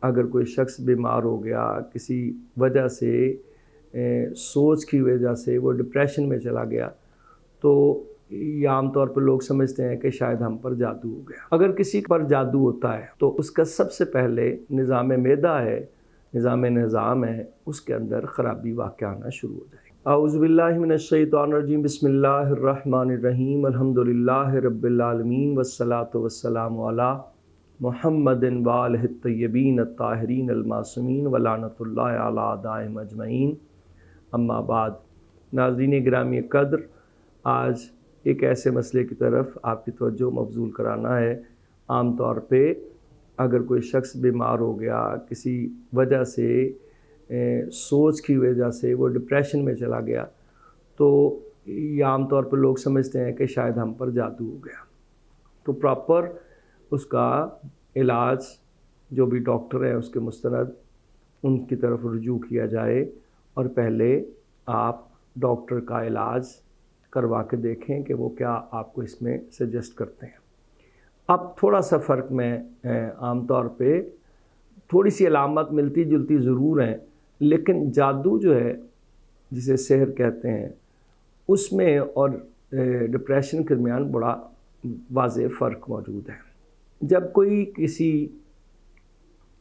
اگر کوئی شخص بیمار ہو گیا کسی وجہ سے، سوچ کی وجہ سے وہ ڈپریشن میں چلا گیا، تو یہ عام طور پر لوگ سمجھتے ہیں کہ شاید ہم پر جادو ہو گیا۔ اگر کسی پر جادو ہوتا ہے تو اس کا سب سے پہلے نظام معدہ ہے، نظام ہے، اس کے اندر خرابی واقع آنا شروع ہو جائے گی۔ اعوذ باللہ من الشیطان الرجیم، بسم اللہ الرحمن الرحیم، الحمدللہ رب العالمین، والصلاة والسلام علی محمد وآلہ الطیبین الطاہرین المعصومین، ولعنۃ اللہ علی اعدائہم اجمعین، اما بعد۔ ناظرین گرامی قدر، آج ایک ایسے مسئلے کی طرف آپ کی توجہ مبذول کرانا ہے۔ عام طور پہ اگر کوئی شخص بیمار ہو گیا کسی وجہ سے، سوچ کی وجہ سے وہ ڈپریشن میں چلا گیا، تو یہ عام طور پر لوگ سمجھتے ہیں کہ شاید ہم پر جادو ہو گیا۔ تو پراپر اس کا علاج جو بھی ڈاکٹر ہیں اس کے مستند ان کی طرف رجوع کیا جائے، اور پہلے آپ ڈاکٹر کا علاج کروا کے دیکھیں کہ وہ کیا آپ کو اس میں سجیسٹ کرتے ہیں۔ اب تھوڑا سا فرق میں عام طور پہ تھوڑی سی علامت ملتی جلتی ضرور ہیں، لیکن جادو جو ہے جسے سحر کہتے ہیں، اس میں اور ڈپریشن کے درمیان بڑا واضح فرق موجود ہے۔ جب کوئی کسی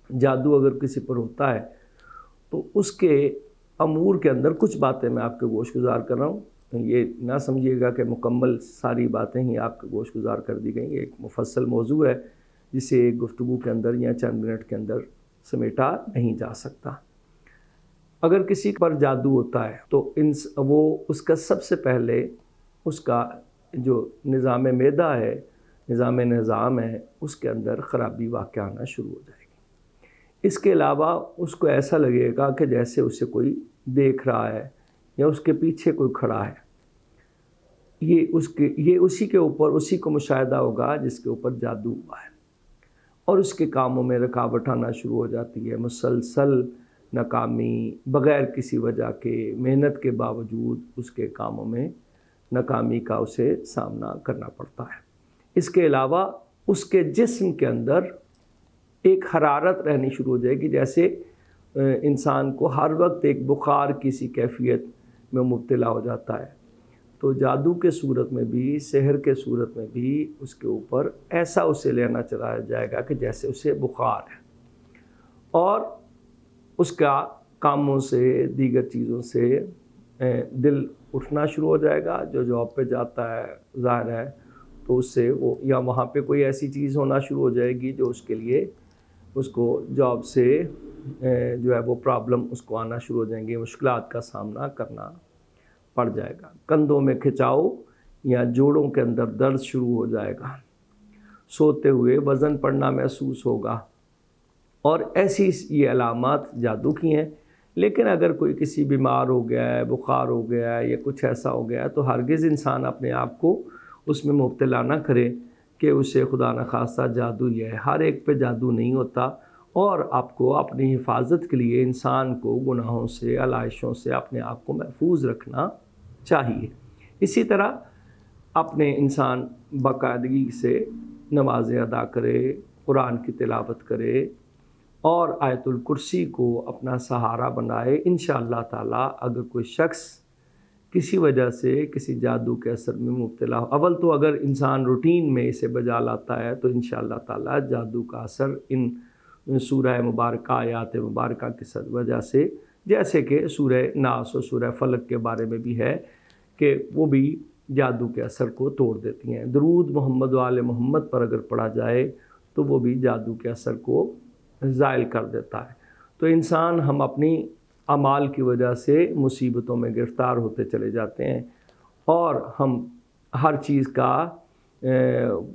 جادو اگر کسی پر ہوتا ہے تو اس کے امور کے اندر کچھ باتیں میں آپ کے گوش گزار کر رہا ہوں، یہ نہ سمجھیے گا کہ مکمل ساری باتیں ہی آپ کے گوش گزار کر دی گئیں۔ یہ ایک مفصل موضوع ہے جسے ایک گفتگو کے اندر یا چند منٹ کے اندر سمیٹا نہیں جا سکتا۔ اگر کسی پر جادو ہوتا ہے تو وہ اس کا سب سے پہلے اس کا جو نظام معدہ ہے، نظام ہے، اس کے اندر خرابی واقع آنا شروع ہو جائے گی۔ اس کے علاوہ اس کو ایسا لگے گا کہ جیسے اسے کوئی دیکھ رہا ہے یا اس کے پیچھے کوئی کھڑا ہے۔ یہ اسی کے اوپر اسی کو مشاہدہ ہوگا جس کے اوپر جادو ہوا ہے، اور اس کے کاموں میں رکاوٹ آنا شروع ہو جاتی ہے، مسلسل ناکامی، بغیر کسی وجہ کے، محنت کے باوجود اس کے کاموں میں ناکامی کا اسے سامنا کرنا پڑتا ہے۔ اس کے علاوہ اس کے جسم کے اندر ایک حرارت رہنی شروع ہو جائے گی، جیسے انسان کو ہر وقت ایک بخار کی سی کیفیت میں مبتلا ہو جاتا ہے۔ تو جادو کے صورت میں بھی، سحر کے صورت میں بھی اس کے اوپر ایسا اسے لینا چلایا جائے گا کہ جیسے اسے بخار ہے، اور اس کا کاموں سے، دیگر چیزوں سے دل اٹھنا شروع ہو جائے گا۔ جو جاب پہ جاتا ہے ظاہر ہے تو اس سے وہ، یا وہاں پہ کوئی ایسی چیز ہونا شروع ہو جائے گی جو اس کے لیے، اس کو جاب سے جو ہے وہ پرابلم اس کو آنا شروع ہو جائیں گے، مشکلات کا سامنا کرنا پڑ جائے گا۔ کندھوں میں کھچاؤ یا جوڑوں کے اندر درد شروع ہو جائے گا، سوتے ہوئے وزن پڑنا محسوس ہوگا، اور ایسی یہ علامات جادو کی ہیں۔ لیکن اگر کوئی کسی بیمار ہو گیا ہے، بخار ہو گیا ہے یا کچھ ایسا ہو گیا ہے، تو ہرگز انسان اپنے آپ کو اس میں مبتلا نہ کرے کہ اسے خدا نخواستہ جادو ہی ہے۔ ہر ایک پہ جادو نہیں ہوتا، اور آپ کو اپنی حفاظت کے لیے انسان کو گناہوں سے، علائشوں سے اپنے آپ کو محفوظ رکھنا چاہیے۔ اسی طرح اپنے انسان باقاعدگی سے نمازیں ادا کرے، قرآن کی تلاوت کرے، اور آیت الکرسی کو اپنا سہارا بنائے۔ انشاءاللہ تعالیٰ اگر کوئی شخص کسی وجہ سے کسی جادو کے اثر میں مبتلا ہو، اول تو اگر انسان روٹین میں اسے بجا لاتا ہے تو انشاءاللہ تعالیٰ جادو کا اثر ان سورہ مبارکہ، آیات مبارکہ کی وجہ سے، جیسے کہ سورہ ناس اور سورہ فلق کے بارے میں بھی ہے کہ وہ بھی جادو کے اثر کو توڑ دیتی ہیں۔ درود محمد و آل محمد پر اگر پڑھا جائے تو وہ بھی جادو کے اثر کو زائل کر دیتا ہے۔ تو انسان، ہم اپنی اعمال کی وجہ سے مصیبتوں میں گرفتار ہوتے چلے جاتے ہیں، اور ہم ہر چیز کا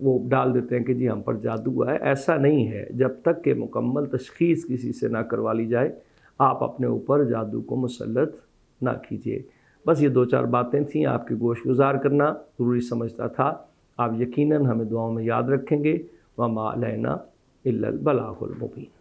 وہ ڈال دیتے ہیں کہ جی ہم پر جادو ہوا ہے۔ ایسا نہیں ہے۔ جب تک کہ مکمل تشخیص کسی سے نہ کروا لی جائے، آپ اپنے اوپر جادو کو مسلط نہ کیجیے۔ بس یہ دو چار باتیں تھیں، آپ کی گوش گزار کرنا ضروری سمجھتا تھا۔ آپ یقیناً ہمیں دعاؤں میں یاد رکھیں گے۔ وما علینا الا البلاغ المبین۔